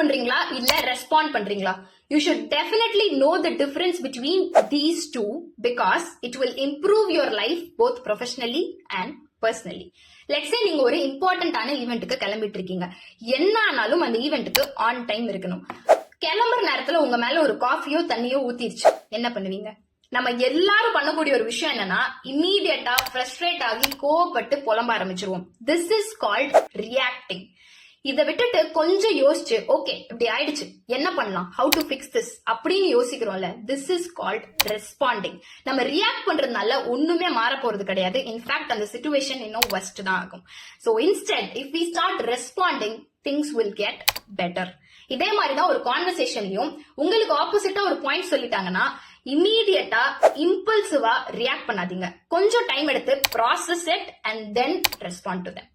பண்றீங்களா இல்ல ரெஸ்பாண்ட் பண்றீங்களா? You should definitely know the difference between these two because it will improve your life both professionally and personally. Let's say நீங்க ஒரு இம்பார்ட்டன்டான ஈவெண்ட்டுக்கு கிளம்பிட்டு இருக்கீங்க. என்ன ஆனாலும் அந்த ஈவெண்ட்டுக்கு ஆன் டைம் இருக்கணும். கிளம்புற நேரத்துல உங்க மேல ஒரு காஃபியோ தண்ணியோ ஊத்திருச்சு, என்ன பண்ணுவீங்க? நம்ம எல்லாரும் பண்ணக்கூடிய ஒரு விஷயம் என்னன்னா, இம்மீடியட்டா ஃப்ரஸ்ட்ரேட் ஆகி கோவப்பட்டு புலம்ப ஆரம்பிச்சிருவோம். This is called reacting. இதை விட்டுட்டு கொஞ்சம் யோசிச்சு, ஓகே இப்படி ஆயிடுச்சு, என்ன பண்ணலாம், ஹவு டு ஃபிக்ஸ் திஸ் அப்படின்னு யோசிக்கிறோம்ல, திஸ் இஸ் கால்ட் ரெஸ்பாண்டிங். நம்ம ரியாக்ட் பண்றதுனால ஒண்ணுமே மாற போறது கிடையாது. இன்ஃபேக்ட் அந்த சிச்சுவேஷன் இன்னும் ஒஸ்ட் தான் ஆகும். So instead if we start responding, things will get better. இதே மாதிரிதான் ஒரு கான்வர்சேஷன்லயும் உங்களுக்கு ஆப்போசிட்டா ஒரு பாயிண்ட் சொல்லிட்டாங்கன்னா, இம்மீடியட்டா இம்பல்சிவா ரியாக்ட் பண்ணாதீங்க. கொஞ்சம் டைம் எடுத்து process it and then respond to them.